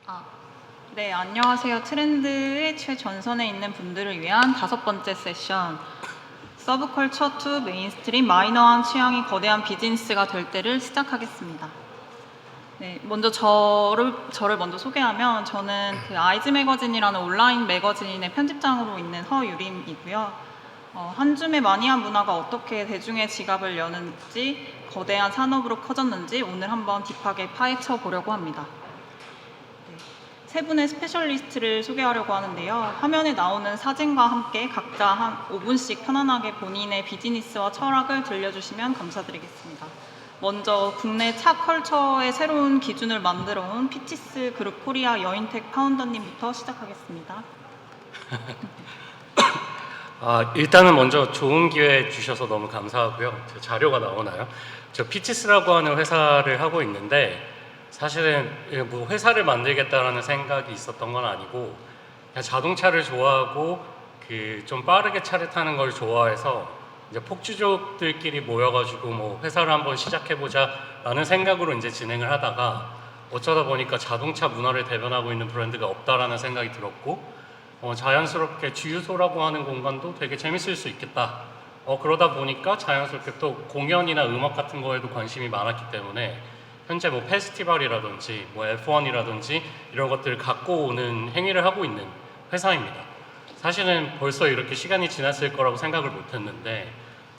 아, 네, 안녕하세요. 트렌드의 최전선에 있는 분들을 위한 5번째 세션 서브컬처 투 메인스트림 마이너한 취향이 거대한 비즈니스가 될 때를 시작하겠습니다. 네, 먼저 저를 먼저 소개하면 저는 그 아이즈 매거진이라는 온라인 매거진의 편집장으로 있는 허유림이고요. 한 줌의 마니아 문화가 어떻게 대중의 지갑을 여는지 거대한 산업으로 커졌는지 오늘 한번 딥하게 파헤쳐 보려고 합니다. 세 분의 스페셜리스트를 소개하려고 하는데요. 화면에 나오는 사진과 함께 각자 한 5분씩 편안하게 본인의 비즈니스와 철학을 들려주시면 감사드리겠습니다. 먼저 국내 차 컬처의 새로운 기준을 만들어 온 피치스 그룹 코리아 여인텍 파운더님부터 시작하겠습니다. 일단은 먼저 좋은 기회 주셔서 너무 감사하고요. 제 자료가 나오나요? 저 피치스라고 하는 회사를 하고 있는데 사실은 뭐 회사를 만들겠다라는 생각이 있었던 건 아니고 그냥 자동차를 좋아하고 그 좀 빠르게 차를 타는 걸 좋아해서 이제 폭주족들끼리 모여가지고 뭐 회사를 한번 시작해보자라는 생각으로 이제 진행을 하다가 어쩌다 보니까 자동차 문화를 대변하고 있는 브랜드가 없다라는 생각이 들었고 자연스럽게 주유소라고 하는 공간도 되게 재밌을 수 있겠다. 그러다 보니까 자연스럽게 또 공연이나 음악 같은 거에도 관심이 많았기 때문에 현재 뭐 페스티벌이라든지 뭐 F1이라든지 이런 것들을 갖고 오는 행위를 하고 있는 회사입니다. 사실은 벌써 이렇게 시간이 지났을 거라고 생각을 못 했는데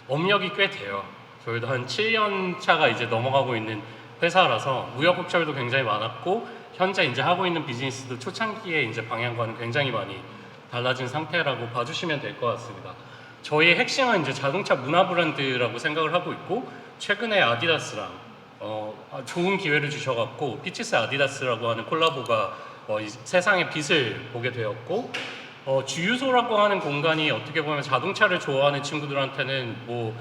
업력이 꽤 돼요. 저희도 한 7년 차가 이제 넘어가고 있는 회사라서 우여곡절도 굉장히 많았고 현재 이제 하고 있는 비즈니스도 초창기에 이제 방향과는 굉장히 많이 달라진 상태라고 봐주시면 될 것 같습니다. 저희의 핵심은 이제 자동차 문화 브랜드라고 생각을 하고 있고 최근에 아디다스랑 좋은 기회를 주셔갖고 피치스 아디다스라고 하는 콜라보가 이 세상의 빛을 보게 되었고 주유소라고 하는 공간이 어떻게 보면 자동차를 좋아하는 친구들한테는 뭐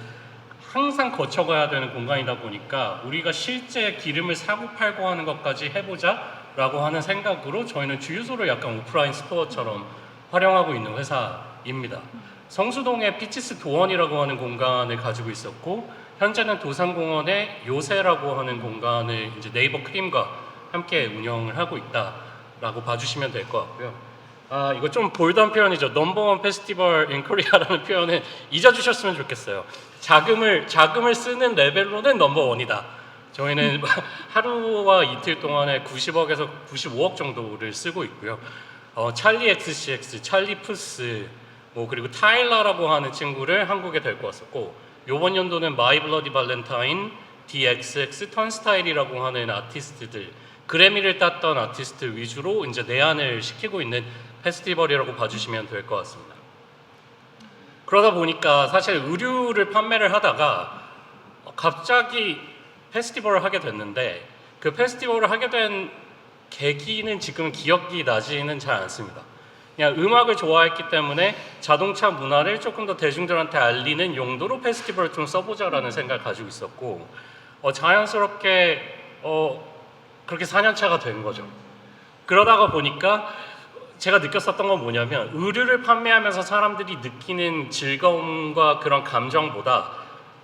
항상 거쳐가야 되는 공간이다 보니까 우리가 실제 기름을 사고 팔고 하는 것까지 해보자 라고 하는 생각으로 저희는 주유소를 약간 오프라인 스토어처럼 활용하고 있는 회사입니다. 성수동에 피치스 도원이라고 하는 공간을 가지고 있었고 현재는 도산공원에 요새라고 하는 공간을 이제 네이버 크림과 함께 운영을 하고 있다라고 봐주시면 될 것 같고요. 이거 좀 볼드한 표현이죠. 넘버원 페스티벌 인 코리아라는 표현은 잊어주셨으면 좋겠어요. 자금을 쓰는 레벨로는 넘버원이다. 저희는 하루와 이틀 동안에 90억에서 95억 정도를 쓰고 있고요. 찰리 XCX, 찰리 푸스, 뭐 그리고 타일라라고 하는 친구를 한국에 데리고 왔었고 요번 연도는 마이 블러디 발렌타인, DXX, 턴스타일이라고 하는 아티스트들 그래미를 땄던 아티스트 위주로 이제 내한을 시키고 있는 페스티벌이라고 봐주시면 될 것 같습니다. 그러다 보니까 사실 의류를 판매를 하다가 갑자기 페스티벌을 하게 됐는데 그 페스티벌을 하게 된 계기는 지금 기억이 나지는 잘 않습니다. 그냥 음악을 좋아했기 때문에 자동차 문화를 조금 더 대중들한테 알리는 용도로 페스티벌을 좀 써보자라는 생각을 가지고 있었고 자연스럽게 그렇게 4년차가 된 거죠. 그러다가 보니까 제가 느꼈었던 건 뭐냐면 의류를 판매하면서 사람들이 느끼는 즐거움과 그런 감정보다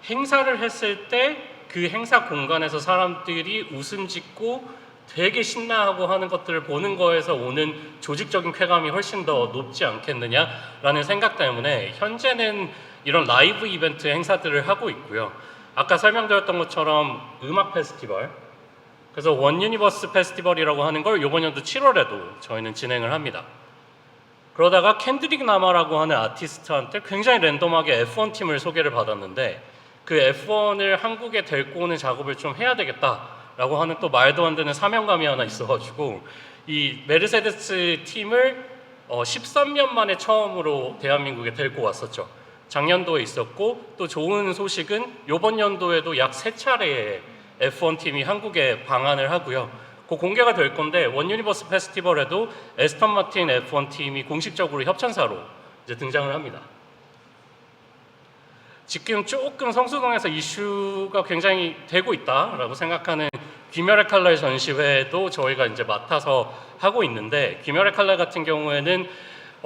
행사를 했을 때 그 행사 공간에서 사람들이 웃음 짓고 되게 신나하고 하는 것들을 보는 거에서 오는 조직적인 쾌감이 훨씬 더 높지 않겠느냐라는 생각 때문에 현재는 이런 라이브 이벤트 행사들을 하고 있고요. 아까 설명드렸던 것처럼 음악 페스티벌, 그래서 원 유니버스 페스티벌이라고 하는 걸 이번 연도 7월에도 저희는 진행을 합니다. 그러다가 켄드릭 라마라고 하는 아티스트한테 굉장히 랜덤하게 F1 팀을 소개를 받았는데 그 F1을 한국에 데리고 오는 작업을 좀 해야 되겠다라고 하는 또 말도 안 되는 사명감이 하나 있어가지고 이 메르세데스 팀을 13년 만에 처음으로 대한민국에 데리고 왔었죠. 작년도에 있었고 또 좋은 소식은 이번 연도에도 약 3차례의 F1 팀이 한국에 방한을 하고요. 그 공개가 될 건데 원 유니버스 페스티벌에도 에스턴 마틴 F1 팀이 공식적으로 협찬사로 이제 등장을 합니다. 지금 조금 성수동에서 이슈가 굉장히 되고 있다라고 생각하는 귀멸의 칼날 전시회도 저희가 이제 맡아서 하고 있는데 귀멸의 칼날 같은 경우에는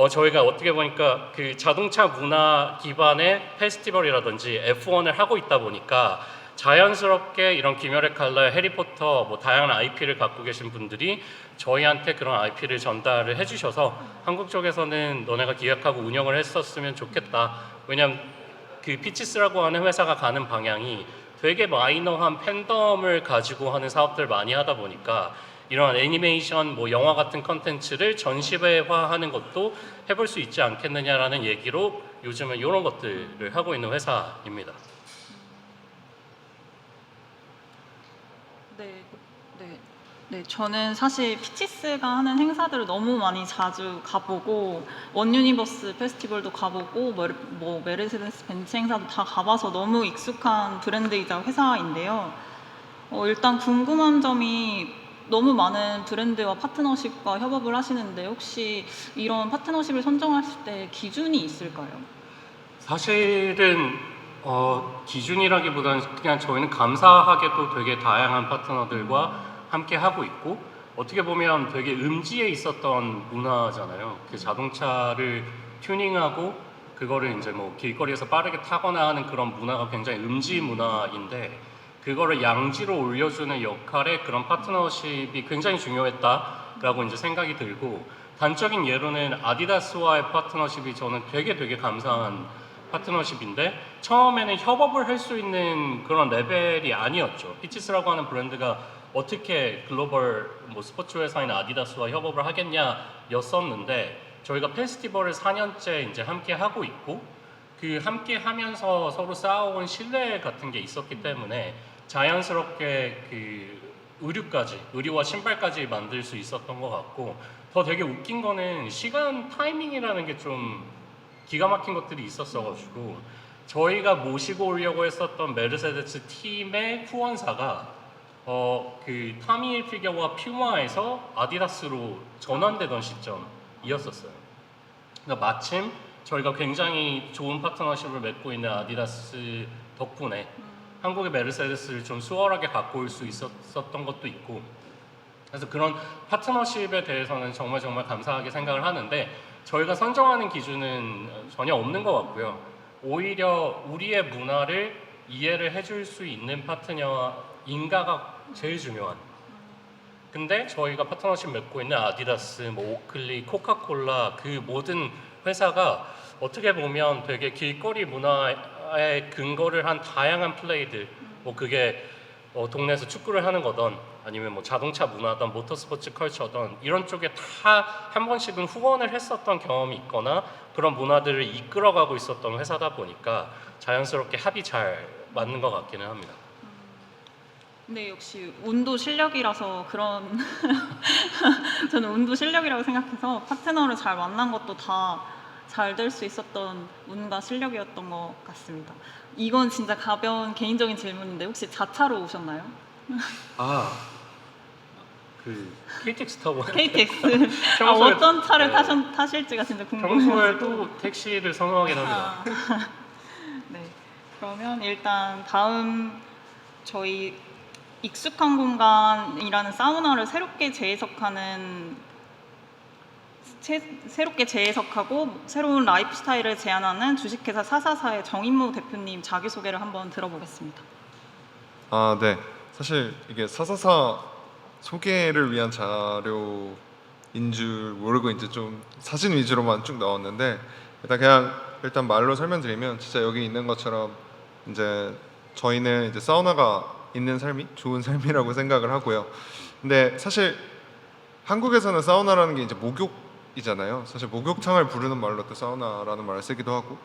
저희가 어떻게 보니까 그 자동차 문화 기반의 페스티벌이라든지 F1을 하고 있다 보니까 자연스럽게 이런 귀멸의 칼날, 해리포터 뭐 다양한 IP를 갖고 계신 분들이 저희한테 그런 IP를 전달을 해주셔서 한국 쪽에서는 너네가 기획하고 운영을 했었으면 좋겠다. 왜냐면 그 피치스라고 하는 회사가 가는 방향이 되게 마이너한 팬덤을 가지고 하는 사업들 많이 하다 보니까 이런 애니메이션, 뭐 영화 같은 컨텐츠를 전시회화하는 것도 해볼 수 있지 않겠느냐라는 얘기로 요즘은 이런 것들을 하고 있는 회사입니다. 네, 저는 사실 피치스가 하는 행사들을 너무 많이 자주 가보고 원유니버스 페스티벌도 가보고 뭐 메르세데스 벤츠 행사도 다 가봐서 너무 익숙한 브랜드이자 회사인데요. 일단 궁금한 점이 너무 많은 브랜드와 파트너십과 협업을 하시는데 혹시 이런 파트너십을 선정하실 때 기준이 있을까요? 사실은 기준이라기보다는 그냥 저희는 감사하게도 되게 다양한 파트너들과 함께 하고 있고 어떻게 보면 되게 음지에 있었던 문화잖아요. 그 자동차를 튜닝하고 그거를 이제 뭐 길거리에서 빠르게 타거나 하는 그런 문화가 굉장히 음지 문화인데 그거를 양지로 올려주는 역할에 그런 파트너십이 굉장히 중요했다라고 이제 생각이 들고 단적인 예로는 아디다스와의 파트너십이 저는 되게 감사한 파트너십인데 처음에는 협업을 할 수 있는 그런 레벨이 아니었죠. 피치스라고 하는 브랜드가 어떻게 글로벌 뭐 스포츠 회사인 아디다스와 협업을 하겠냐였었는데 저희가 페스티벌을 4년째 이제 함께 하고 있고 그 함께 하면서 서로 쌓아온 신뢰 같은 게 있었기 때문에 자연스럽게 그 의류와 신발까지 만들 수 있었던 것 같고 더 되게 웃긴 거는 시간 타이밍이라는 게 좀 기가 막힌 것들이 있었어가지고 저희가 모시고 오려고 했었던 메르세데스 팀의 후원사가 그 타미 힐피겨와 퓨마에서 아디다스로 전환되던 시점이었었어요. 그러니까 마침 저희가 굉장히 좋은 파트너십을 맺고 있는 아디다스 덕분에 한국의 메르세데스를 좀 수월하게 갖고 올 수 있었던 것도 있고 그래서 그런 파트너십에 대해서는 정말 감사하게 생각을 하는데 저희가 선정하는 기준은 전혀 없는 것 같고요. 오히려 우리의 문화를 이해를 해줄 수 있는 파트너인가가 제일 중요한. 근데 저희가 파트너십 맺고 있는 아디다스, 뭐 오클리, 코카콜라 그 모든 회사가 어떻게 보면 되게 길거리 문화의 근거를 한 다양한 플레이들, 뭐 그게 동네에서 축구를 하는 거던 아니면 뭐 자동차 문화든 모터스포츠 컬처든 이런 쪽에 다 한 번씩은 후원을 했었던 경험이 있거나 그런 문화들을 이끌어가고 있었던 회사다 보니까 자연스럽게 합이 잘 맞는 것 같기는 합니다. 근데 역시 운도 실력이라서 그런 저는 운도 실력이라고 생각해서 파트너를 잘 만난 것도 다 잘 될 수 있었던 운과 실력이었던 것 같습니다. 이건 진짜 가벼운 개인적인 질문인데 혹시 자차로 오셨나요? 그 KTX 타고 KTX. 평소에- 어떤 차를 네. 타실지가 진짜 궁금해요. 평소에도 택시를 선호하긴 합니다. 네. 그러면 일단 다음 저희 익숙한 공간이라는 사우나를 새롭게 재해석하고 새로운 라이프 스타일을 제안하는 주식회사 사사사의 정인모 대표님 자기소개를 한번 들어보겠습니다. 네. 사실 이게 사사사 소개를 위한 자료인 줄 모르고 이제 좀 사진 위주로만 쭉 나왔는데 일단 말로 설명드리면 진짜 여기 있는 것처럼 이제 저희는 이제 사우나가 있는 삶이 좋은 삶이라고 생각을 하고요. 근데 사실 한국에서는 사우나라는 게 이제 목욕이잖아요. 사실 목욕탕을 부르는 말로 또 사우나라는 말을 쓰기도 하고.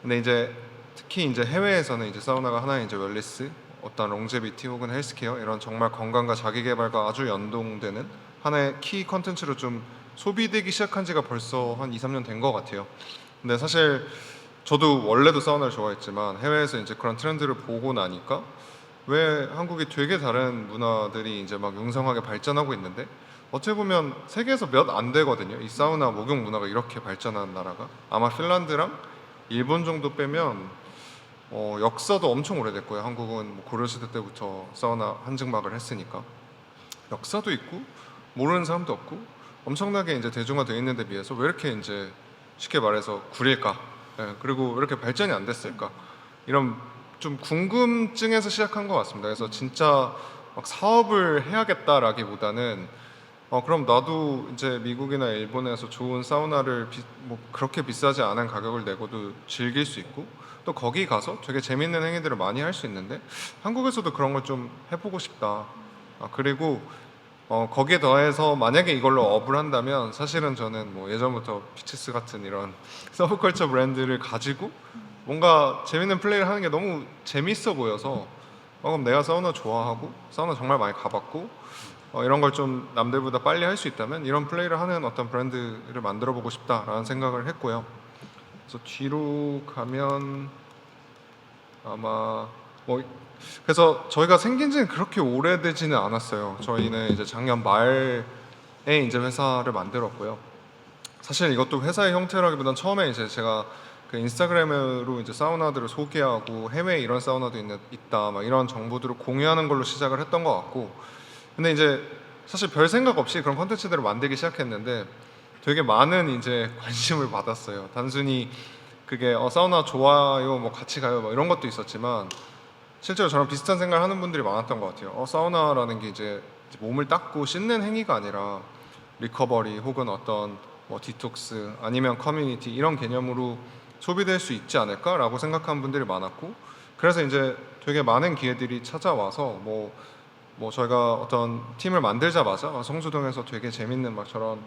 근데 이제 특히 이제 해외에서는 이제 사우나가 하나의 이제 웰니스, 어떤 롱제비티 혹은 헬스케어 이런 정말 건강과 자기 개발과 아주 연동되는 하나의 키 컨텐츠로 좀 소비되기 시작한 지가 벌써 한 2, 3년 된 것 같아요. 근데 사실 저도 원래도 사우나를 좋아했지만 해외에서 이제 그런 트렌드를 보고 나니까 왜 한국이 되게 다른 문화들이 이제 막 융성하게 발전하고 있는데 어떻게 보면 세계에서 몇 안 되거든요. 이 사우나 목욕 문화가 이렇게 발전한 나라가 아마 핀란드랑 일본 정도 빼면 역사도 엄청 오래됐고요. 한국은 뭐 고려시대 때부터 사우나 한증막을 했으니까 역사도 있고 모르는 사람도 없고 엄청나게 이제 대중화되어 있는 데 비해서 왜 이렇게 이제 쉽게 말해서 구릴까? 그리고 왜 이렇게 발전이 안 됐을까? 이런 좀 궁금증에서 시작한 것 같습니다. 그래서 진짜 막 사업을 해야겠다라기보다는 그럼 나도 이제 미국이나 일본에서 좋은 사우나를 뭐 그렇게 비싸지 않은 가격을 내고도 즐길 수 있고 또 거기 가서 되게 재밌는 행위들을 많이 할 수 있는데 한국에서도 그런 걸 좀 해보고 싶다. 그리고 거기에 더해서 만약에 이걸로 업을 한다면 사실은 저는 뭐 예전부터 피치스 같은 이런 서브컬처 브랜드를 가지고 뭔가 재밌는 플레이를 하는 게 너무 재밌어 보여서 그럼 내가 사우나 좋아하고 사우나 정말 많이 가봤고 이런 걸 좀 남들보다 빨리 할 수 있다면 이런 플레이를 하는 어떤 브랜드를 만들어 보고 싶다라는 생각을 했고요. 그래서 뒤로 가면 아마 뭐 그래서 저희가 생긴 지는 그렇게 오래되지는 않았어요. 저희는 이제 작년 말에 이제 회사를 만들었고요. 사실 이것도 회사의 형태라기보단 처음에 이제 제가 그 인스타그램으로 이제 사우나들을 소개하고 해외에 이런 사우나도 있다 막 이런 정보들을 공유하는 걸로 시작을 했던 것 같고 근데 이제 사실 별 생각 없이 그런 컨텐츠들을 만들기 시작했는데 되게 많은 이제 관심을 받았어요. 단순히 그게 사우나 좋아요 뭐 같이 가요 뭐 이런 것도 있었지만 실제로 저랑 비슷한 생각을 하는 분들이 많았던 것 같아요. 사우나라는 게 이제 몸을 닦고 씻는 행위가 아니라 리커버리 혹은 어떤 뭐 디톡스 아니면 커뮤니티 이런 개념으로 소비될 수 있지 않을까라고 생각하는 분들이 많았고 그래서 이제 되게 많은 기회들이 찾아와서 뭐 저희가 어떤 팀을 만들자마자 성수동에서 되게 재밌는 막 저런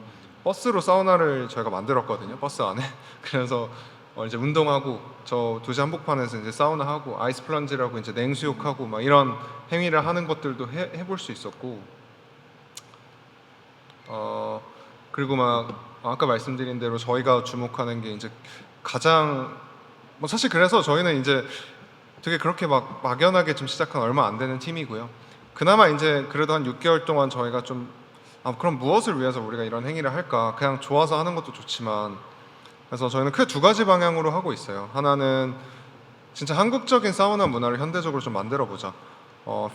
버스로 사우나를 저희가 만들었거든요. 버스 안에. 그래서 이제 운동하고 저 도시 한복판에서 이제 사우나 하고 아이스 플런지라고 이제 냉수욕하고 막 이런 행위를 하는 것들도 해볼 수 있었고 그리고 막 아까 말씀드린 대로 저희가 주목하는 게 이제 가장 뭐 사실 그래서 저희는 이제 되게 그렇게 막 막연하게 좀 시작한 얼마 안 되는 팀이고요. 그나마 이제 그래도 한 6개월 동안 저희가 좀 그럼 무엇을 위해서 우리가 이런 행위를 할까? 그냥 좋아서 하는 것도 좋지만 그래서 저희는 크게 두 가지 방향으로 하고 있어요. 하나는 진짜 한국적인 사우나 문화를 현대적으로 좀 만들어 보자.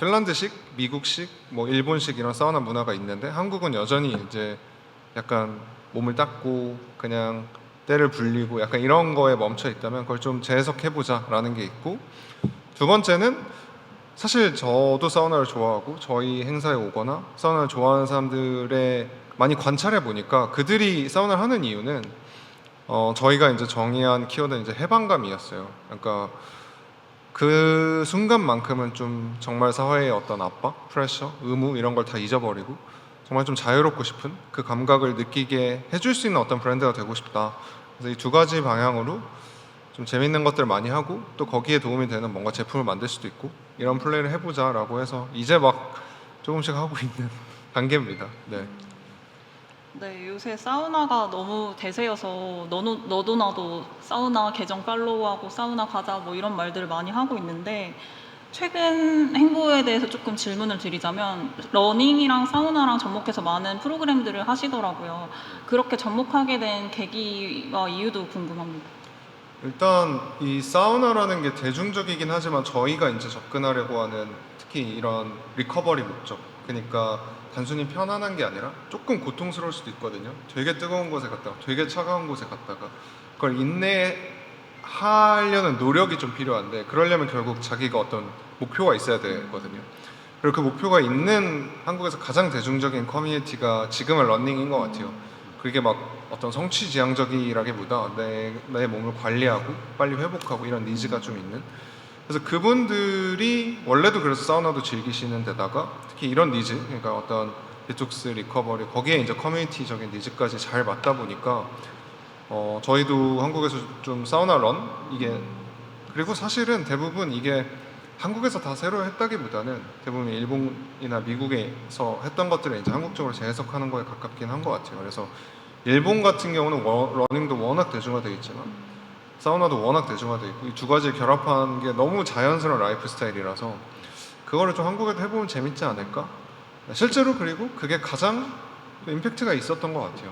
핀란드식, 미국식, 뭐 일본식 이런 사우나 문화가 있는데 한국은 여전히 이제 약간 몸을 닦고 그냥 때를 불리고 약간 이런 거에 멈춰 있다면 그걸 좀 재해석해 보자라는 게 있고 두 번째는 사실 저도 사우나를 좋아하고 저희 행사에 오거나 사우나를 좋아하는 사람들의 많이 관찰해 보니까 그들이 사우나를 하는 이유는 저희가 이제 정의한 키워드는 이제 해방감이었어요. 그러니까 그 순간만큼은 좀 정말 사회의 어떤 압박, 프레셔, 의무 이런 걸 다 잊어버리고 정말 좀 자유롭고 싶은 그 감각을 느끼게 해줄 수 있는 어떤 브랜드가 되고 싶다. 그래서 이 두 가지 방향으로 좀 재밌는 것들 많이 하고 또 거기에 도움이 되는 뭔가 제품을 만들 수도 있고 이런 플레이를 해보자라고 해서 이제 막 조금씩 하고 있는 단계입니다. 네. 네, 요새 사우나가 너무 대세여서 너도 나도 사우나 계정 팔로우하고 사우나 가자 뭐 이런 말들을 많이 하고 있는데 최근 행보에 대해서 조금 질문을 드리자면 러닝이랑 사우나랑 접목해서 많은 프로그램들을 하시더라고요. 그렇게 접목하게 된 계기와 이유도 궁금합니다. 일단 이 사우나라는 게 대중적이긴 하지만 저희가 이제 접근하려고 하는 특히 이런 리커버리 목적 그러니까 단순히 편안한 게 아니라 조금 고통스러울 수도 있거든요. 되게 뜨거운 곳에 갔다가 되게 차가운 곳에 갔다가 그걸 인내하려는 노력이 좀 필요한데 그러려면 결국 자기가 어떤 목표가 있어야 되거든요. 그리고 그 목표가 있는 한국에서 가장 대중적인 커뮤니티가 지금은 러닝인 것 같아요. 그게 막 어떤 성취지향적이라기보다 내 몸을 관리하고 빨리 회복하고 이런 니즈가 좀 있는 그래서 그분들이 원래도 그래서 사우나도 즐기시는 데다가 특히 이런 니즈 그러니까 어떤 디톡스, 리커버리 거기에 이제 커뮤니티적인 니즈까지 잘 맞다 보니까 저희도 한국에서 좀 사우나 런 이게 그리고 사실은 대부분 이게 한국에서 다 새로 했다기보다는 대부분 일본이나 미국에서 했던 것들을 이제 한국적으로 재해석하는 거에 가깝긴 한 것 같아요. 그래서 일본 같은 경우는 러닝도 워낙 대중화되어 있지만 사우나도 워낙 대중화되어 있고 이 두 가지를 결합한 게 너무 자연스러운 라이프 스타일이라서 그거를 좀 한국에도 해보면 재밌지 않을까? 실제로 그리고 그게 가장 임팩트가 있었던 것 같아요.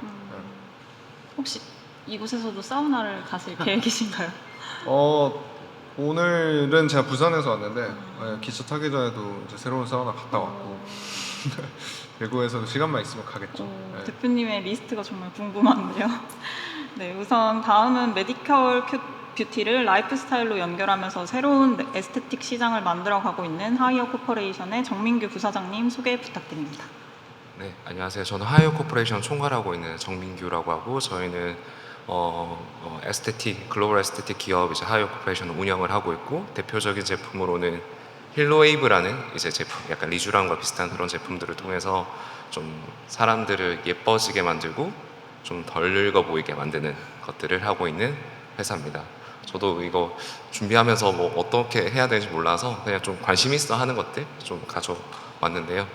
혹시 이곳에서도 사우나를 가실 계획이신가요? 오늘은 제가 부산에서 왔는데 기차 타기 전에도 이제 새로운 사우나 갔다 왔고 대구에서도 시간만 있으면 가겠죠. 네. 대표님의 리스트가 정말 궁금한데요. 네, 우선 다음은 메디컬 뷰티를 라이프 스타일로 연결하면서 새로운 에스테틱 시장을 만들어가고 있는 하이어 코퍼레이션의 정민규 부사장님 소개 부탁드립니다. 네, 안녕하세요. 저는 하이어 코퍼레이션 총괄하고 있는 정민규라고 하고 저희는 에스테틱 글로벌 에스테틱 기업 이제 하이어 코퍼레이션을 운영을 하고 있고 대표적인 제품으로는 힐로웨이브라는 이제 제품, 약간 리쥬란과 비슷한 그런 제품들을 통해서 좀 사람들을 예뻐지게 만들고 좀 덜 늙어 보이게 만드는 것들을 하고 있는 회사입니다. 저도 이거 준비하면서 뭐 어떻게 해야 되는지 몰라서 그냥 좀 관심 있어 하는 것들 좀 가져왔는데요.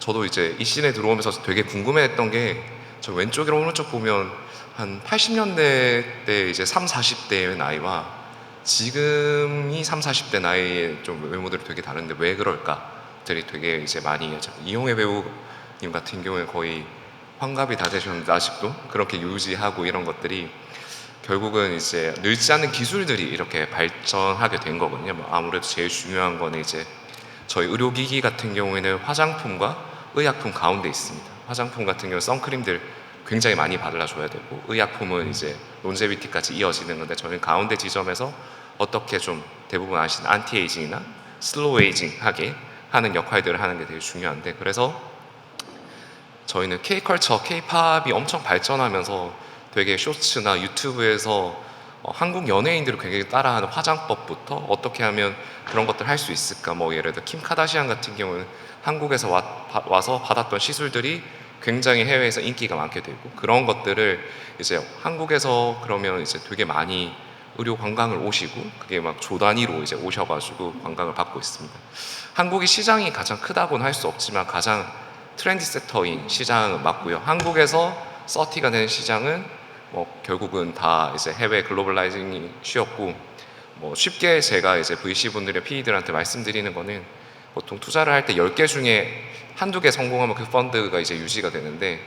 저도 이제 이 씬에 들어오면서 되게 궁금해했던 게 저 왼쪽이랑 오른쪽 보면 한 80년대 때 이제 3, 40대의 나이와 지금이 3, 40대 나이의 좀 외모들이 되게 다른데 왜 그럴까들이 되게 이제 많이 이용혜 배우님 같은 경우에 거의 환갑이 다 되셨는데 아직도 그렇게 유지하고 이런 것들이 결국은 이제 늙지 않는 기술들이 이렇게 발전하게 된 거거든요. 뭐 아무래도 제일 중요한 거는 이제 저희 의료기기 같은 경우에는 화장품과 의약품 가운데 있습니다. 화장품 같은 경우는 선크림들 굉장히 많이 발라줘야 되고 의약품은 이제 론제비티까지 이어지는 건데 저희는 가운데 지점에서 어떻게 좀 대부분 아시는 안티에이징이나 슬로우 에이징하게 하는 역할들을 하는 게 되게 중요한데 그래서 저희는 K컬처, K팝이 엄청 발전하면서 되게 쇼츠나 유튜브에서 한국 연예인들을 굉장히 따라하는 화장법부터 어떻게 하면 그런 것들 할 수 있을까 뭐 예를 들어 킴 카다시안 같은 경우는 한국에서 와서 받았던 시술들이 굉장히 해외에서 인기가 많게 되고 그런 것들을 이제 한국에서 그러면 이제 되게 많이 의료 관광을 오시고 그게 막 조 단위로 이제 오셔가지고 관광을 받고 있습니다. 한국이 시장이 가장 크다고는 할 수 없지만 가장 트렌드 세터인 시장은 맞고요. 한국에서 서티가 되는 시장은 뭐 결국은 다 이제 해외 글로벌라이징이 쉬었고 뭐 쉽게 제가 이제 VC 분들의 PE들한테 말씀드리는 거는 보통 투자를 할 때 10개 중에 한두 개 성공하면 그 펀드가 이제 유지가 되는데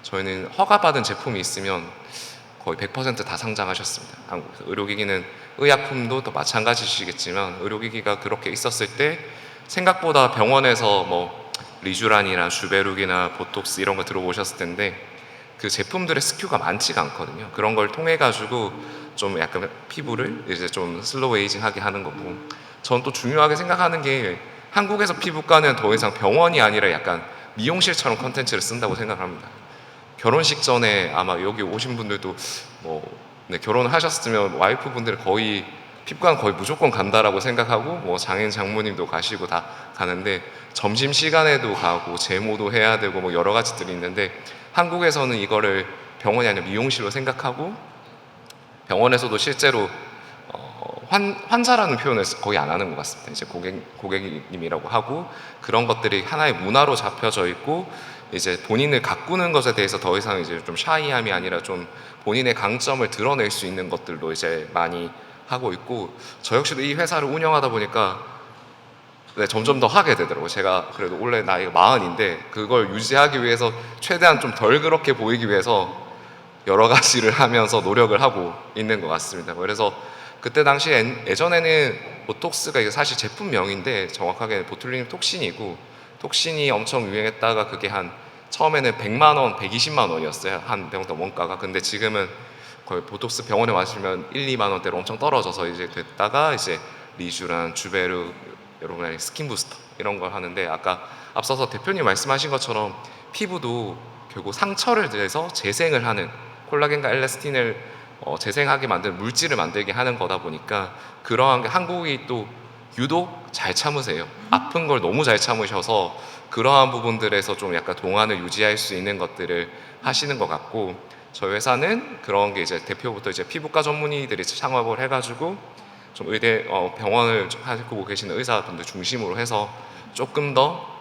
저희는 허가받은 제품이 있으면 거의 100% 다 상장하셨습니다. 한국에서 의료기기는 의약품도 또 마찬가지시겠지만 의료기기가 그렇게 있었을 때 생각보다 병원에서 뭐 리쥬란이나 주베룩이나 보톡스 이런 거 들어오셨을 텐데 그 제품들의 스큐가 많지가 않거든요. 그런 걸 통해 가지고 좀 약간 피부를 이제 좀 슬로우 에이징하게 하는 거고 전 또 중요하게 생각하는 게 한국에서 피부과는 더 이상 병원이 아니라 약간 미용실처럼 컨텐츠를 쓴다고 생각합니다. 결혼식 전에 아마 여기 오신 분들도 뭐 결혼을 하셨으면 와이프 분들 거의 피부과는 거의 무조건 간다라고 생각하고 뭐 장인 장모님도 가시고 다 가는데 점심 시간에도 가고 제모도 해야 되고 뭐 여러 가지들이 있는데 한국에서는 이거를 병원이 아니라 미용실로 생각하고 병원에서도 실제로 환자라는 표현을 거의 안 하는 것 같습니다. 이제 고객님이라고 하고 그런 것들이 하나의 문화로 잡혀져 있고 이제 본인을 가꾸는 것에 대해서 더 이상 이제 좀 샤이함이 아니라 좀 본인의 강점을 드러낼 수 있는 것들로 이제 많이 하고 있고 저 역시도 이 회사를 운영하다 보니까 점점 더 하게 되더라고요. 제가 그래도 원래 나이가 40인데 그걸 유지하기 위해서 최대한 좀 덜 그렇게 보이기 위해서 여러 가지를 하면서 노력을 하고 있는 것 같습니다. 그래서 그때 당시에 예전에는 보톡스가 이게 사실 제품명인데 정확하게는 보툴리눔 톡신이고 톡신이 엄청 유행했다가 그게 한 처음에는 100만 원, 120만 원이었어요. 한 병당 원가가. 근데 지금은 거의 보톡스 병원에 마시면 1, 2만 원대로 엄청 떨어져서 이제 됐다가 이제 리쥬란, 주베르, 여러분 스킨 부스터 이런 걸 하는데 아까 앞서서 대표님 말씀하신 것처럼 피부도 결국 상처를 내서 재생을 하는 콜라겐과 엘라스틴을 재생하게 만드는 물질을 만들게 하는 거다 보니까 그러한 게 한국이 또 유독 잘 참으세요. 아픈 걸 너무 잘 참으셔서 그러한 부분들에서 좀 약간 동안을 유지할 수 있는 것들을 하시는 것 같고 저희 회사는 그런 게 이제 대표부터 이제 피부과 전문의들이 창업을 해가지고 좀 의대 병원을 하고 계시는 의사분들 중심으로 해서 조금 더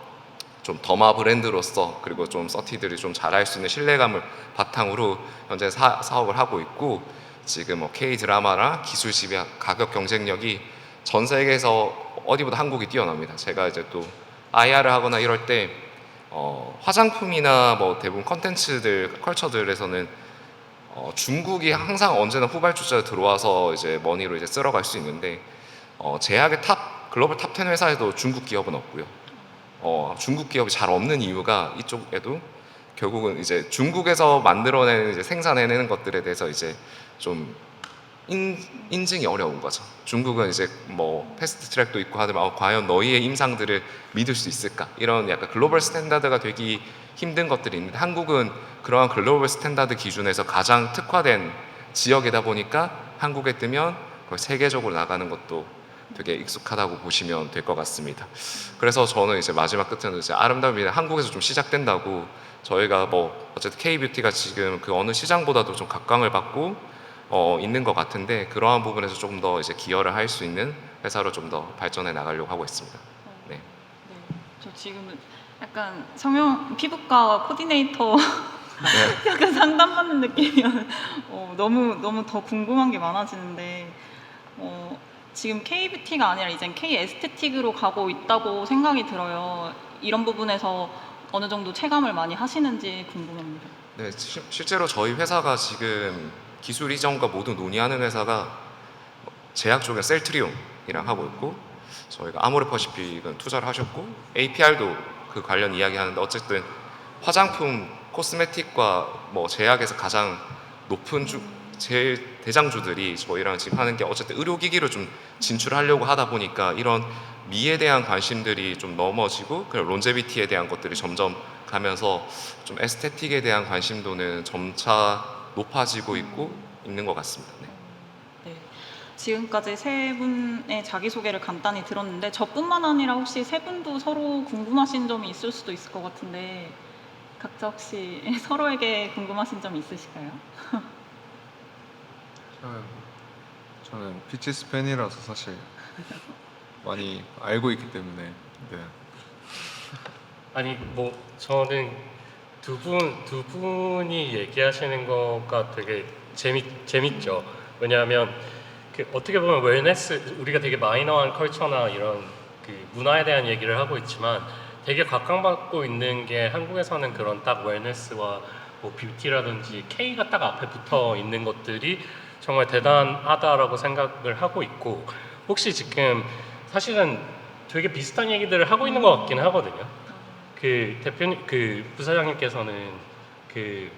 좀 더마 브랜드로서 그리고 좀 서티들이 좀 잘할 수 있는 신뢰감을 바탕으로 현재 사업을 하고 있고 지금 뭐 K 드라마랑 기술 지배 가격 경쟁력이 전 세계에서 어디보다 한국이 뛰어납니다. 제가 이제 또 IR을 하거나 이럴 때 화장품이나 뭐 대부분 컨텐츠들 컬처들에서는 중국이 항상 언제나 후발주자로 들어와서 이제 머니로 이제 쓸어갈 수 있는데 제약의 글로벌 탑 10 회사에도 중국 기업은 없고요. 중국 기업이 잘 없는 이유가 이쪽에도 결국은 이제 중국에서 만들어내는 이제 생산해내는 것들에 대해서 이제 좀 인증이 어려운 거죠. 중국은 이제 뭐 패스트 트랙도 있고 하지만 과연 너희의 임상들을 믿을 수 있을까? 이런 약간 글로벌 스탠다드가 되기 힘든 것들이 있는데 한국은 그러한 글로벌 스탠다드 기준에서 가장 특화된 지역이다 보니까 한국에 뜨면 거의 세계적으로 나가는 것도 되게 익숙하다고 보시면 될 것 같습니다. 그래서 저는 이제 마지막 끝에는 이제 아름다운 미래 한국에서 좀 시작된다고 저희가 뭐 어쨌든 K-뷰티가 지금 그 어느 시장보다도 좀 각광을 받고 있는 것 같은데 그러한 부분에서 조금 더 이제 기여를 할 수 있는 회사로 좀 더 발전해 나가려고 하고 있습니다. 네. 네, 저 지금은 약간 성형 피부과 코디네이터 네. 약간 상담받는 느낌이면 너무 더 궁금한 게 많아지는데 지금 K-뷰티가 아니라 이젠 K-에스테틱으로 가고 있다고 생각이 들어요. 이런 부분에서 어느 정도 체감을 많이 하시는지 궁금합니다. 네, 실제로 저희 회사가 지금 기술 이전과 모두 논의하는 회사가 제약 쪽에 셀트리움이랑 하고 있고 저희가 아모레퍼시픽은 투자를 하셨고 APR도 그 관련 이야기하는데 어쨌든 화장품, 코스메틱과 뭐 제약에서 가장 높은 제일 대장주들이 저희랑 지금 하는 게 어쨌든 의료기기를 좀 진출하려고 하다 보니까 이런 미에 대한 관심들이 좀 넘어지고 그리고 론제비티에 대한 것들이 점점 가면서 좀 에스테틱에 대한 관심도는 점차 높아지고 있는 것 같습니다. 네. 네. 지금까지 세 분의 자기소개를 간단히 들었는데 저뿐만 아니라 혹시 세 분도 서로 궁금하신 점이 있을 수도 있을 것 같은데 각자 혹시 서로에게 궁금하신 점 있으실까요? 저는 피치스 팬이라서 사실 많이 알고 있기 때문에 네. 아니 뭐 저는 두 분이 얘기하시는 거가 되게 재밌죠. 왜냐하면 그 어떻게 보면 웰네스 우리가 되게 마이너한 컬처나 이런 그 문화에 대한 얘기를 하고 있지만 되게 각광받고 있는 게 한국에서는 그런 딱 웰네스와 뭐 뷰티라든지 K가 딱 앞에 붙어 있는 것들이 정말 대단하다라고 생각을 하고 있고 혹시 지금 사실은 되게 비슷한 얘기들을 하고 있는 것 같긴 하거든요. 그 대표님, 그 부사장님께서는 그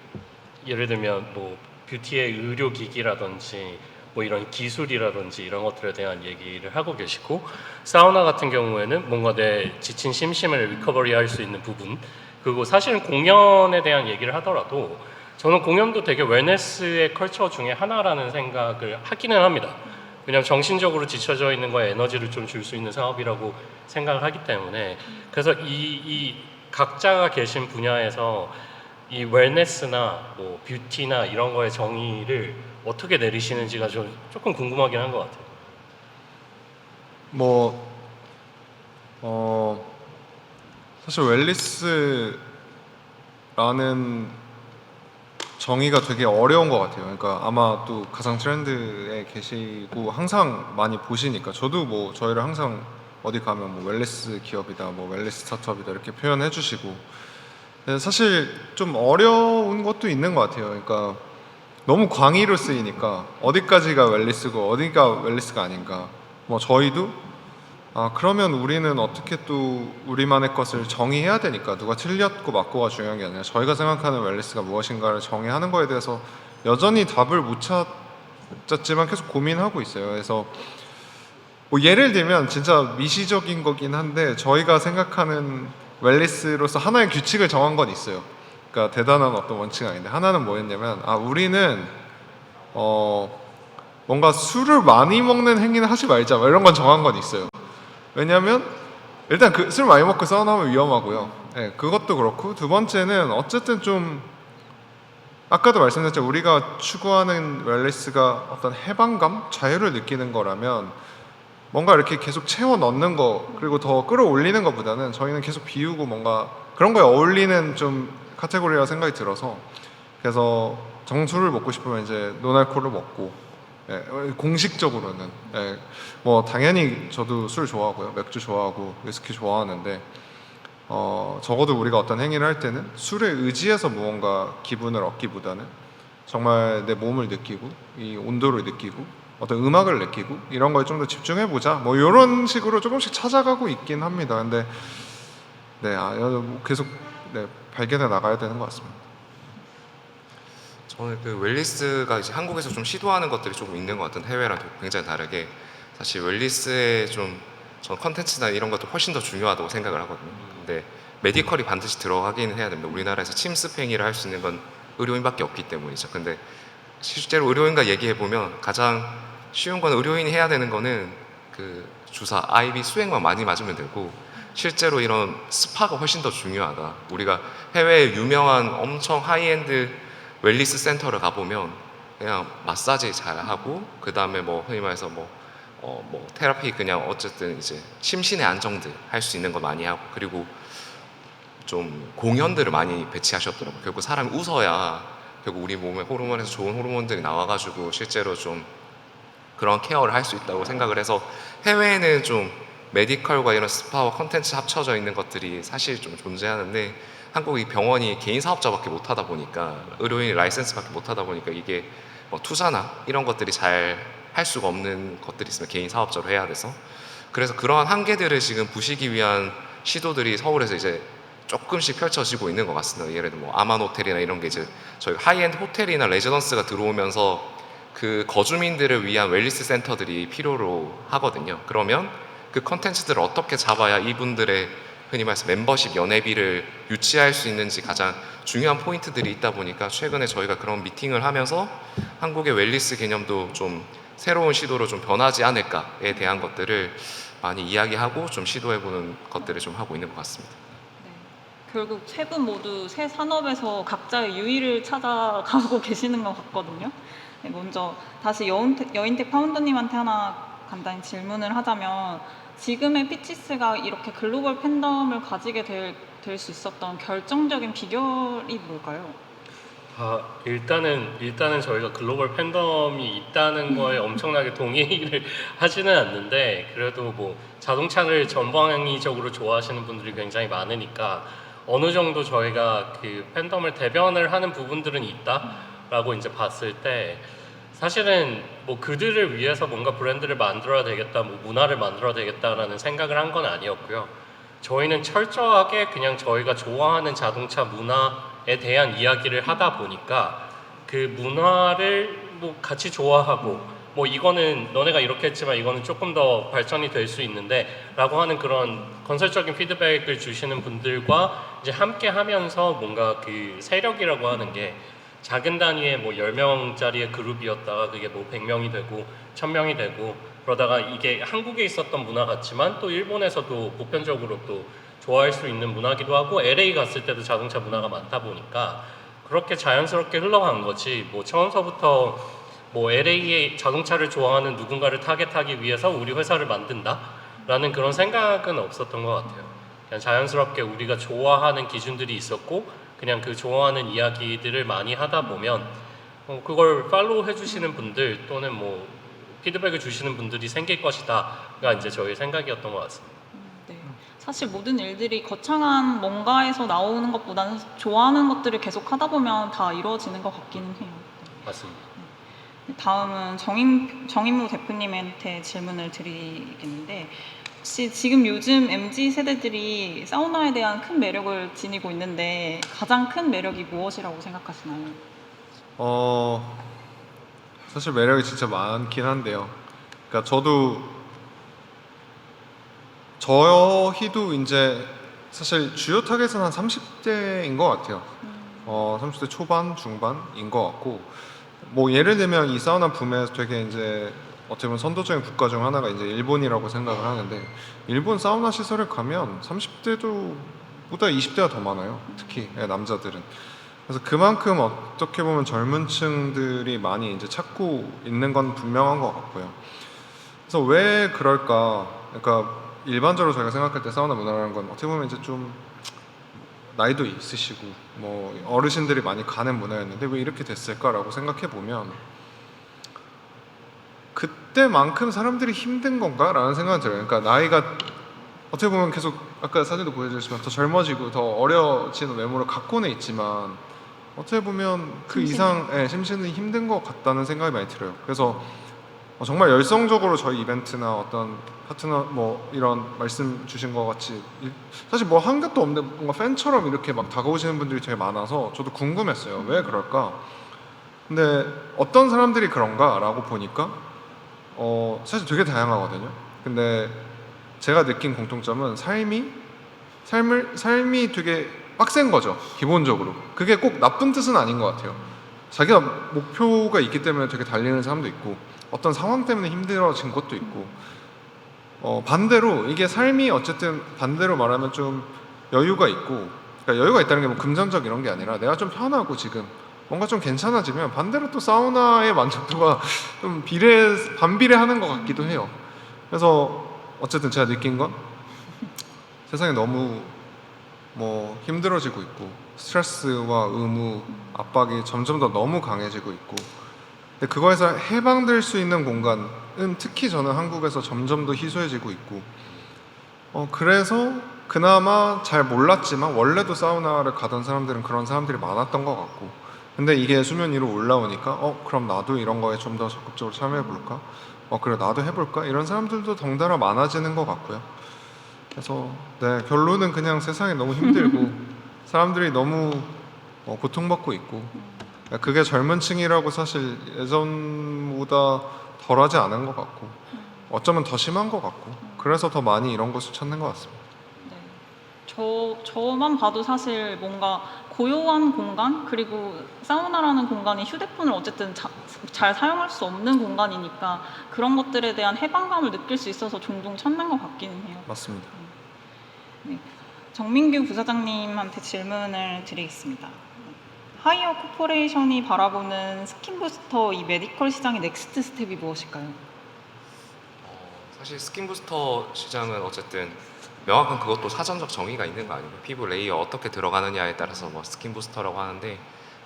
예를 들면 뭐 뷰티의 의료기기라든지 뭐 이런 기술이라든지 이런 것들에 대한 얘기를 하고 계시고 사우나 같은 경우에는 뭔가 내 지친 심심을 리커버리할 수 있는 부분 그리고 사실은 공연에 대한 얘기를 하더라도 저는 공연도 되게 웰네스의 컬처 중에 하나라는 생각을 하기는 합니다. 왜냐하면 정신적으로 지쳐져 있는 거에 에너지를 좀 줄 수 있는 사업이라고 생각을 하기 때문에 그래서 이 각자가 계신 분야에서 이 웰네스나 뭐 뷰티나 이런 거의 정의를 어떻게 내리시는지가 좀 조금 궁금하긴 한 것 같아요. 사실 웰리스라는 정의가 되게 어려운 것 같아요. 그러니까 아마 또 가상 트렌드에 계시고 항상 많이 보시니까 저도 뭐 저희를 항상 어디 가면 뭐 웰리스 기업이다, 뭐 웰리스 스타트업이다 이렇게 표현해 주시고 사실 좀 어려운 것도 있는 것 같아요. 그러니까 너무 광의로 쓰이니까 어디까지가 웰리스고 어디가 웰리스가 아닌가. 뭐 저희도 그러면 우리는 어떻게 또 우리만의 것을 정의해야 되니까 누가 틀렸고 맞고가 중요한 게 아니라 저희가 생각하는 웰리스가 무엇인가를 정의하는 거에 대해서 여전히 답을 못 찾았지만 계속 고민하고 있어요. 그래서 뭐 예를 들면 진짜 미시적인 거긴 한데 저희가 생각하는 웰리스로서 하나의 규칙을 정한 건 있어요. 그러니까 대단한 어떤 원칙은 아닌데 하나는 뭐였냐면 우리는 뭔가 술을 많이 먹는 행위는 하지 말자 뭐 이런 건 정한 건 있어요. 왜냐하면 일단 그 술 많이 먹고 사우나하면 위험하고요. 네, 그것도 그렇고 두 번째는 어쨌든 좀 아까도 말씀드렸죠. 우리가 추구하는 웰리스가 어떤 해방감, 자유를 느끼는 거라면 뭔가 이렇게 계속 채워 넣는 거 그리고 더 끌어올리는 것보다는 저희는 계속 비우고 뭔가 그런 거에 어울리는 좀 카테고리라 생각이 들어서 그래서 정수를 먹고 싶으면 이제 노알코올을 먹고 공식적으로는 뭐 당연히 저도 술 좋아하고요, 맥주 좋아하고 위스키 좋아하는데 적어도 우리가 어떤 행위를 할 때는 술에 의지해서 무언가 기분을 얻기보다는 정말 내 몸을 느끼고 이 온도를 느끼고 어떤 음악을 느끼고 이런 거에 좀 더 집중해 보자 뭐 이런 식으로 조금씩 찾아가고 있긴 합니다. 근데 계속 발견해 나가야 되는 것 같습니다. 저는 그 웰리스가 이제 한국에서 좀 시도하는 것들이 조금 있는 것 같은 해외랑 굉장히 다르게 사실 웰리스의 전 컨텐츠나 이런 것도 훨씬 더 중요하다고 생각을 하거든요. 근데 메디컬이 반드시 들어가긴 해야 됩니다. 우리나라에서 침습행위를 할 수 있는 건 의료인밖에 없기 때문이죠. 근데 실제로 의료인과 얘기해 보면 가장 쉬운 건 의료인이 해야 되는 거는 그 주사 IV 수액만 많이 맞으면 되고 실제로 이런 스파가 훨씬 더 중요하다. 우리가 해외에 유명한 엄청 하이엔드 웰리스 센터를 가보면 그냥 마사지 잘 하고 그 다음에 뭐 흔히 말해서 뭐 테라피 그냥 어쨌든 이제 심신의 안정들 할 수 있는 거 많이 하고 그리고 좀 공연들을 많이 배치하셨더라고요. 결국 사람이 웃어야 결국 우리 몸에 호르몬에서 좋은 호르몬들이 나와가지고 실제로 좀 그런 케어를 할 수 있다고 생각을 해서 해외에는 좀 메디컬과 이런 스파와 컨텐츠 합쳐져 있는 것들이 사실 좀 존재하는데 한국이 병원이 개인 사업자밖에 못 하다 보니까 의료인 라이센스밖에 못 하다 보니까 이게 뭐 투자나 이런 것들이 잘 할 수가 없는 것들이 있으면 개인 사업자로 해야 돼서 그래서 그러한 한계들을 지금 부시기 위한 시도들이 서울에서 이제 조금씩 펼쳐지고 있는 것 같습니다. 예를 들어 뭐 아만 호텔이나 이런 게 이제 저희 하이엔드 호텔이나 레지던스가 들어오면서 그 거주민들을 위한 웰리스 센터들이 필요로 하거든요. 그러면 그 컨텐츠들을 어떻게 잡아야 이분들의 흔히 말해서 멤버십 연회비를 유치할 수 있는지 가장 중요한 포인트들이 있다 보니까 최근에 저희가 그런 미팅을 하면서 한국의 웰리스 개념도 좀 새로운 시도로 좀 변하지 않을까에 대한 것들을 많이 이야기하고 좀 시도해보는 것들을 좀 하고 있는 것 같습니다. 네. 결국 세 분 모두 새 산업에서 각자의 유의를 찾아가고 계시는 것 같거든요. 네, 먼저 다시 여인텍 파운더님한테 하나 간단히 질문을 하자면 지금의 피치스가 이렇게 글로벌 팬덤을 가지게 될 수 있었던 결정적인 비결이 뭘까요? 일단은 저희가 글로벌 팬덤이 있다는 거에 엄청나게 동의를 하지는 않는데 그래도 뭐 자동차를 전방위적으로 좋아하시는 분들이 굉장히 많으니까 어느 정도 저희가 그 팬덤을 대변을 하는 부분들은 있다라고 이제 봤을 때 사실은 뭐 그들을 위해서 뭔가 브랜드를 만들어야 되겠다, 뭐 문화를 만들어야 되겠다라는 생각을 한 건 아니었고요. 저희는 철저하게 그냥 저희가 좋아하는 자동차 문화에 대한 이야기를 하다 보니까 그 문화를 뭐 같이 좋아하고 뭐 이거는 너네가 이렇게 했지만 이거는 조금 더 발전이 될 수 있는데 라고 하는 그런 건설적인 피드백을 주시는 분들과 이제 함께 하면서 뭔가 그 세력이라고 하는 게 작은 단위의 뭐 10명짜리의 그룹이었다가 그게 뭐 100명이 되고 1000명이 되고 그러다가 이게 한국에 있었던 문화 같지만 또 일본에서도 보편적으로 또 좋아할 수 있는 문화기도 하고 LA 갔을 때도 자동차 문화가 많다 보니까 그렇게 자연스럽게 흘러간 거지 뭐 처음서부터 뭐 LA의 자동차를 좋아하는 누군가를 타겟하기 위해서 우리 회사를 만든다 라는 그런 생각은 없었던 것 같아요. 그냥 자연스럽게 우리가 좋아하는 기준들이 있었고 그냥 그 좋아하는 이야기들을 많이 하다 보면 그걸 팔로우 해주시는 분들 또는 뭐 피드백을 주시는 분들이 생길 것이다가 이제 저희 생각이었던 것 같습니다. 네. 사실 모든 일들이 거창한 뭔가에서 나오는 것보다는 좋아하는 것들을 계속 하다 보면 다 이루어지는 것 같기는 해요. 맞습니다. 다음은 정인무 대표님한테 질문을 드리겠는데 혹시 지금 요즘 MZ 세대들이 사우나에 대한 큰 매력을 지니고 있는데 가장 큰 매력이 무엇이라고 생각하시나요? 사실 매력이 진짜 많긴 한데요. 그러니까 저희도 이제 사실 주요 타겟은 한 30대인 것 같아요. 30대 초반, 중반인 것 같고 뭐 예를 들면 이 사우나 붐에서 되게 이제 어떻게 보면 선도적인 국가 중 하나가 이제 일본이라고 생각을 하는데 일본 사우나 시설에 가면 30대도 보다 20대가 더 많아요. 특히 남자들은. 그래서 그만큼 어떻게 보면 젊은 층들이 많이 이제 찾고 있는 건 분명한 것 같고요. 그래서 왜 그럴까? 그러니까 일반적으로 저희가 생각할 때 사우나 문화라는 건 어떻게 보면 이제 좀 나이도 있으시고 뭐 어르신들이 많이 가는 문화였는데 왜 이렇게 됐을까라고 생각해 보면 그때만큼 사람들이 힘든 건가라는 생각이 들어요. 그러니까 나이가 어떻게 보면 계속 아까 사진도 보여주셨지만 더 젊어지고 더 어려지는 외모를 갖고는 있지만 어떻게 보면 그 이상 심신이 힘든 것 같다는 생각이 많이 들어요. 그래서 정말 열성적으로 저희 이벤트나 어떤 파트너 뭐 이런 말씀 주신 것 같이 사실 뭐 한 것도 없는데 뭔가 팬처럼 이렇게 막 다가오시는 분들이 되게 많아서 저도 궁금했어요. 왜 그럴까? 근데 어떤 사람들이 그런가라고 보니까 사실 되게 다양하거든요. 근데 제가 느낀 공통점은 삶이 되게 빡센 거죠. 기본적으로. 그게 꼭 나쁜 뜻은 아닌 것 같아요. 자기가 목표가 있기 때문에 되게 달리는 사람도 있고 어떤 상황 때문에 힘들어진 것도 있고 반대로 이게 삶이 어쨌든 반대로 말하면 좀 여유가 있고, 그러니까 여유가 있다는 게 뭐 금전적 이런 게 아니라 내가 좀 편하고 지금 뭔가 좀 괜찮아지면 반대로 또 사우나의 만족도가 좀 반비례하는 것 같기도 해요. 그래서 어쨌든 제가 느낀 건 세상이 너무 뭐 힘들어지고 있고 스트레스와 의무, 압박이 점점 더 너무 강해지고 있고, 근데 그거에서 해방될 수 있는 공간은 특히 저는 한국에서 점점 더 희소해지고 있고 그래서 그나마 잘 몰랐지만 원래도 사우나를 가던 사람들은 그런 사람들이 많았던 것 같고, 근데 이게 수면 위로 올라오니까 그럼 나도 이런 거에 좀 더 적극적으로 참여해볼까? 그래 나도 해볼까? 이런 사람들도 덩달아 많아지는 것 같고요. 그래서 네, 결론은 그냥 세상이 너무 힘들고 사람들이 너무 고통받고 있고, 그게 젊은 층이라고 사실 예전보다 덜하지 않은 것 같고 어쩌면 더 심한 것 같고, 그래서 더 많이 이런 곳을 찾는 것 같습니다. 네. 저만 봐도 사실 뭔가 고요한 공간, 그리고 사우나라는 공간이 휴대폰을 어쨌든 잘 사용할 수 없는 공간이니까 그런 것들에 대한 해방감을 느낄 수 있어서 종종 찾는 것 같기는 해요. 맞습니다. 네. 정민규 부사장님한테 질문을 드리겠습니다. 하이어 코퍼레이션이 바라보는 스킨부스터 이 메디컬 시장의 넥스트 스텝이 무엇일까요? 사실 스킨부스터 시장은 어쨌든 명확한 그것도 사전적 정의가 있는 거 아니고 피부 레이어 어떻게 들어가느냐에 따라서 뭐 스킨부스터라고 하는데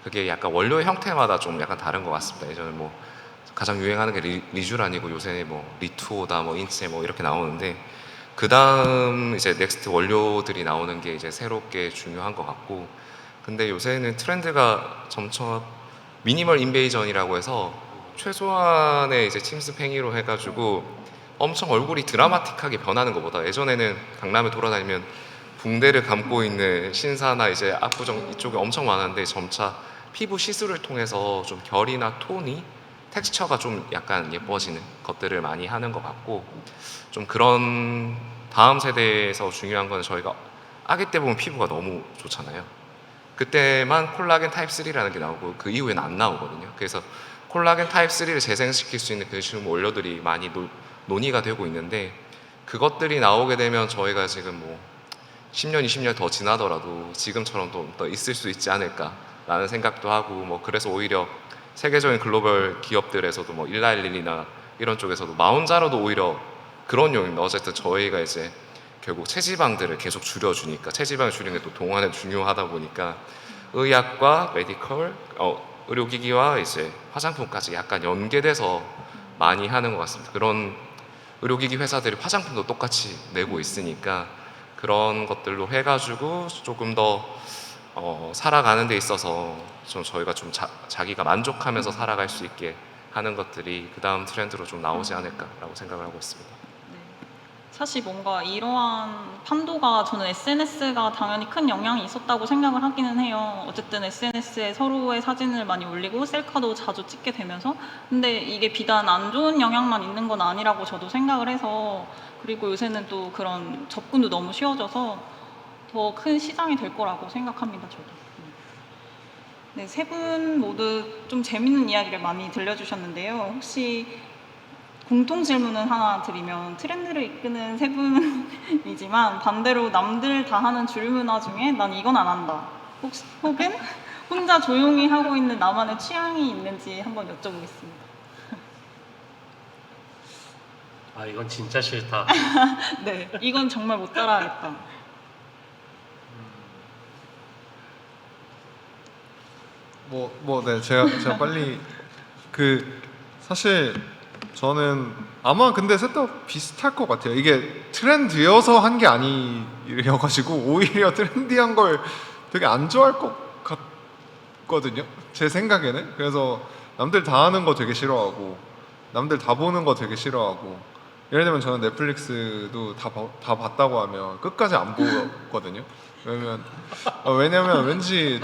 그게 약간 원료의 형태마다 좀 약간 다른 것 같습니다. 예전에 뭐 가장 유행하는 게 리쥬란이고 요새는 뭐 리투오다, 뭐 인체 뭐 이렇게 나오는데 그 다음 이제 넥스트 원료들이 나오는 게 이제 새롭게 중요한 것 같고, 근데 요새는 트렌드가 점점 미니멀 인베이전이라고 해서 최소한의 이제 침습 행위로 해가지고 엄청 얼굴이 드라마틱하게 변하는 것보다 예전에는 강남에 돌아다니면 붕대를 감고 있는 신사나 이제 압구정 이쪽에 엄청 많았는데 점차 피부 시술을 통해서 좀 결이나 톤이 텍스처가 좀 약간 예뻐지는 것들을 많이 하는 것 같고, 좀 그런 다음 세대에서 중요한 건 저희가 아기 때 보면 피부가 너무 좋잖아요. 그때만 콜라겐 타입 3라는 게 나오고 그 이후에는 안 나오거든요. 그래서 콜라겐 타입 3를 재생시킬 수 있는 그 지금 원료들이 많이 논의가 되고 있는데, 그것들이 나오게 되면 저희가 지금 뭐 10년, 20년 더 지나더라도 지금처럼 더 있을 수 있지 않을까라는 생각도 하고, 뭐 그래서 오히려 세계적인 글로벌 기업들에서도 뭐 일라일리나 이런 쪽에서도 나 혼자로도 오히려 그런 용입니다. 어쨌든 저희가 이제 결국 체지방들을 계속 줄여주니까, 체지방을 줄이는 게 또 동안에 중요하다 보니까 의학과 메디컬, 의료기기와 이제 화장품까지 약간 연계돼서 많이 하는 것 같습니다. 그런 의료기기 회사들이 화장품도 똑같이 내고 있으니까 그런 것들로 해가지고 조금 더 살아가는 데 있어서 좀 저희가 좀 자기가 만족하면서 살아갈 수 있게 하는 것들이 그 다음 트렌드로 좀 나오지 않을까라고 생각을 하고 있습니다. 네. 사실 뭔가 이러한 판도가 저는 SNS가 당연히 큰 영향이 있었다고 생각을 하기는 해요. 어쨌든 SNS에 서로의 사진을 많이 올리고 셀카도 자주 찍게 되면서, 근데 이게 비단 안 좋은 영향만 있는 건 아니라고 저도 생각을 해서, 그리고 요새는 또 그런 접근도 너무 쉬워져서 더 큰 시장이 될 거라고 생각합니다, 저도. 네, 세 분 모두 좀 재밌는 이야기를 많이 들려주셨는데요. 혹시 공통 질문을 하나 드리면, 트렌드를 이끄는 세 분이지만 반대로 남들 다 하는 주류 문화 중에 난 이건 안 한다, 혹은 혼자 조용히 하고 있는 나만의 취향이 있는지 한번 여쭤보겠습니다. 아 이건 진짜 싫다. 네, 이건 정말 못 따라하겠다. 네, 제가 빨리 사실 저는 아마 근데 셋 다 비슷할 것 같아요. 이게 트렌드여서 한 게 아니어가지고 오히려 트렌디한 걸 되게 안 좋아할 것 같거든요, 제 생각에는. 그래서 남들 다 하는 거 되게 싫어하고 남들 다 보는 거 되게 싫어하고, 예를 들면 저는 넷플릭스도 다 봤다고 하면 끝까지 안 보거든요. 왜냐면 왠지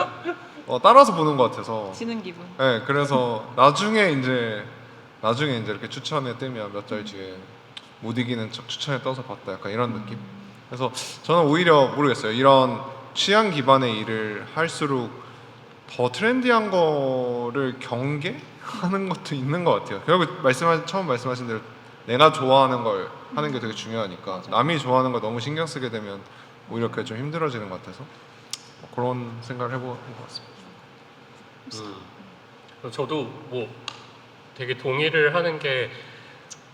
따라서 보는 것 같아서. 지는 기분. 네, 그래서 나중에 이제 이렇게 추천에 뜨면 몇 달 뒤에 못 이기는 척 추천에 떠서 봤다 약간 이런 느낌. 그래서 저는 오히려 모르겠어요. 이런 취향 기반의 일을 할수록 더 트렌디한 거를 경계하는 것도 있는 것 같아요. 결국 처음 말씀하신 대로 내가 좋아하는 걸 하는 게 되게 중요하니까 남이 좋아하는 걸 너무 신경 쓰게 되면 오히려 그게 좀 힘들어지는 것 같아서 그런 생각을 해본 것 같습니다. 저도 뭐 되게 동의를 하는 게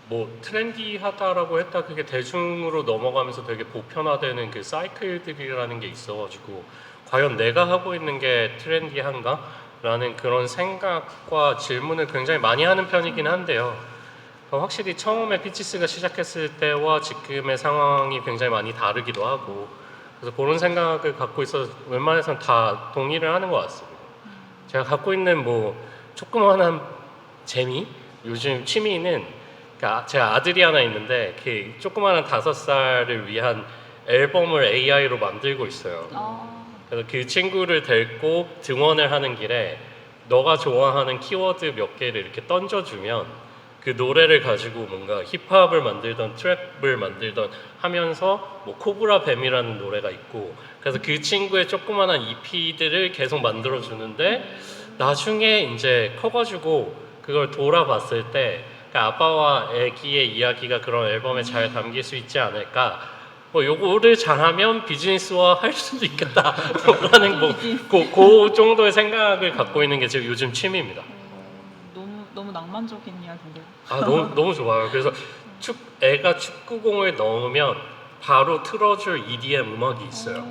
뭐 트렌디하다라고 했다 그게 대중으로 넘어가면서 되게 보편화되는 그 사이클들이라는 게 있어가지고 과연 내가 하고 있는 게 트렌디한가? 라는 그런 생각과 질문을 굉장히 많이 하는 편이긴 한데요. 확실히 처음에 피치스가 시작했을 때와 지금의 상황이 굉장히 많이 다르기도 하고 그래서 그런 생각을 갖고 있어서 웬만해서는 다 동의를 하는 것 같습니다. 제가 갖고 있는 뭐 조그마한 재미? 요즘 취미는 그러니까 제가 아들이 하나 있는데 그 조그마한 5살을 위한 앨범을 AI로 만들고 있어요. 그래서 그 친구를 데리고 등원을 하는 길에 너가 좋아하는 키워드 몇 개를 이렇게 던져주면 그 노래를 가지고 뭔가 힙합을 만들던 트랩을 만들던 하면서 뭐 코브라 뱀이라는 노래가 있고 그래서 그 친구의 조그마한 EP들을 계속 만들어 주는데 나중에 이제 커가지고 그걸 돌아봤을 때 그러니까 아빠와 아기의 이야기가 그런 앨범에 잘 담길 수 있지 않을까 뭐 요거를 잘하면 비즈니스화 할 수도 있겠다라는 그 정도의 생각을 갖고 있는 게 지금 요즘 취미입니다. 너무 낭만적인 이야기인데요. 너무 좋아요. 그래서 애가 축구공을 넣으면 바로 틀어줄 EDM 음악이 있어요.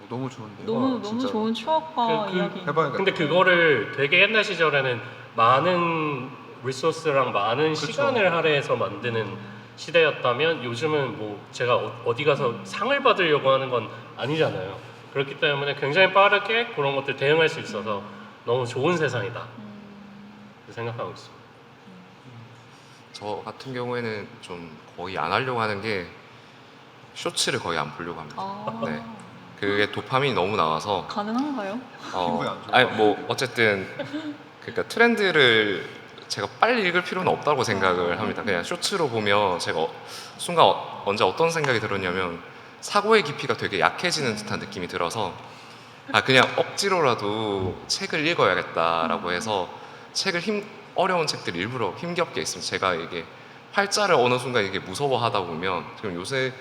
너무 좋은데요. 너무 진짜로. 좋은 추억과 이야기. 해봐야겠다. 근데 그거를 되게 옛날 시절에는 많은 리소스랑 많은 시간을 할애해서 만드는 시대였다면 요즘은 뭐 제가 어디 가서 상을 받으려고 하는 건 아니잖아요. 그렇기 때문에 굉장히 빠르게 그런 것들 대응할 수 있어서 너무 좋은 세상이다. 그렇게 생각하고 있습니다. 저 같은 경우에는 좀 거의 안 하려고 하는 게 쇼츠를 거의 안 보려고 합니다. 네. 그게 도파민이 너무 나와서 가능한가요? 피부에 안 좋을 아니 뭐 어쨌든 그러니까 트렌드를 제가 빨리 읽을 필요는 없다고 생각을 합니다. 그냥 쇼츠로 보면 제가 순간 언제 어떤 생각이 들었냐면 사고의 깊이가 되게 약해지는 듯한 느낌이 들어서 그냥 억지로라도 책을 읽어야겠다라고 해서 어려운 책들 일부러 힘겹게 있으면 제가 이게 활자를 어느 순간 이게 무서워하다 보면 지금 요새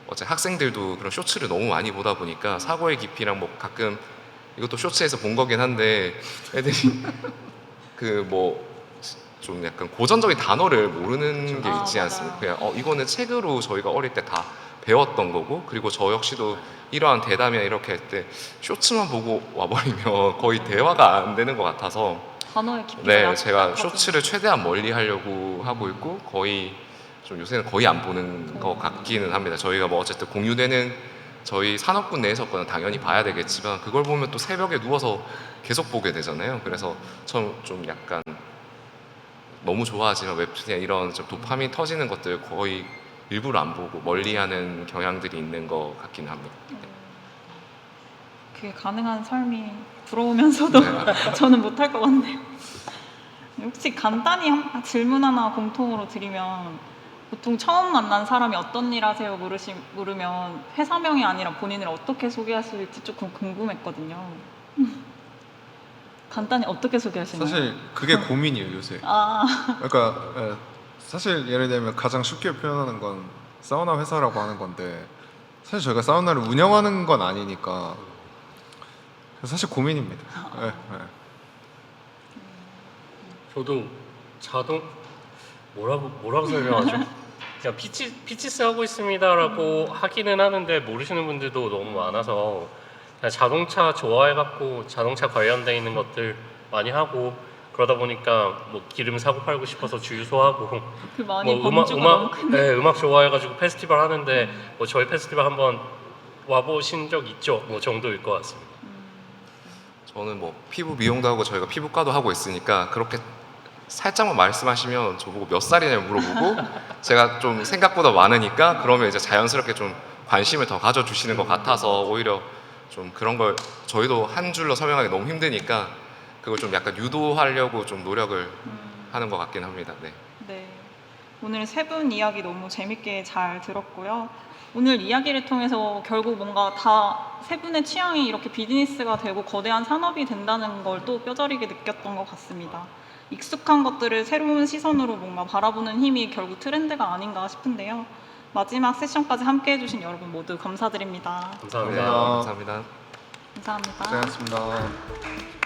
어째 학생들도 그런 쇼츠를 너무 많이 보다 보니까 사고의 깊이랑 뭐 가끔 이것도 쇼츠에서 본 거긴 한데 애들이 좀 약간 고전적인 단어를 모르는 게 있지 않습니까? 그냥 이거는 책으로 저희가 어릴 때 다 배웠던 거고 그리고 저 역시도 이러한 대담이나 이렇게 할 때 쇼츠만 보고 와버리면 거의 대화가 안 되는 것 같아서 단어의 깊이가 네, 제가 쇼츠를 최대한 멀리 하려고 하고 있고 거의 좀 요새는 거의 안 보는 것 같기는 합니다. 저희가 뭐 어쨌든 공유되는 저희 산업군 내에서 거는 당연히 봐야 되겠지만 그걸 보면 또 새벽에 누워서 계속 보게 되잖아요. 그래서 전 좀 약간 너무 좋아하지만 웹툰이나 이런 좀 도파민 터지는 것들 거의 일부러 안 보고 멀리하는 경향들이 있는 것 같긴 합니다. 그게 가능한 삶이 부러우면서도 저는 못할 것 같네요. 혹시 간단히 질문 하나 공통으로 드리면 보통 처음 만난 사람이 어떤 일 하세요 물으면 회사명이 아니라 본인을 어떻게 소개하실지 조금 궁금했거든요. 간단히 어떻게 소개하시나요? 사실 그게 고민이에요 요새. 그러니까 사실 예를 들면 가장 쉽게 표현하는 건 사우나 회사라고 하는 건데 사실 저희가 사우나를 운영하는 건 아니니까 사실 고민입니다. 네. 저도 뭐라고 설명하죠? 그냥 피치스 하고 있습니다라고 하기는 하는데 모르시는 분들도 너무 많아서 그냥 자동차 좋아해갖고 자동차 관련돼 있는 것들 많이 하고 그러다 보니까 뭐 기름 사고 팔고 싶어서 주유소하고 그 많이 뭐 범주가 너무 크네. 네, 음악 좋아해가지고 페스티벌 하는데 뭐 저희 페스티벌 한번 와보신 적 있죠? 뭐 정도일 것 같습니다. 저는 뭐 피부 미용도 하고 저희가 피부과도 하고 있으니까 그렇게 살짝만 말씀하시면 저보고 몇 살이냐고 물어보고 제가 좀 생각보다 많으니까 그러면 이제 자연스럽게 좀 관심을 더 가져주시는 것 같아서 오히려 좀 그런 걸 저희도 한 줄로 설명하기 너무 힘드니까 그걸 좀 약간 유도하려고 좀 노력을 하는 것 같긴 합니다. 네. 네. 오늘 세 분 이야기 너무 재밌게 잘 들었고요. 오늘 이야기를 통해서 결국 뭔가 다 세 분의 취향이 이렇게 비즈니스가 되고 거대한 산업이 된다는 걸 또 뼈저리게 느꼈던 것 같습니다. 익숙한 것들을 새로운 시선으로 뭔가 바라보는 힘이 결국 트렌드가 아닌가 싶은데요. 마지막 세션까지 함께 해주신 여러분 모두 감사드립니다. 감사합니다. 감사합니다. 감사합니다. 감사합니다. 고생하셨습니다.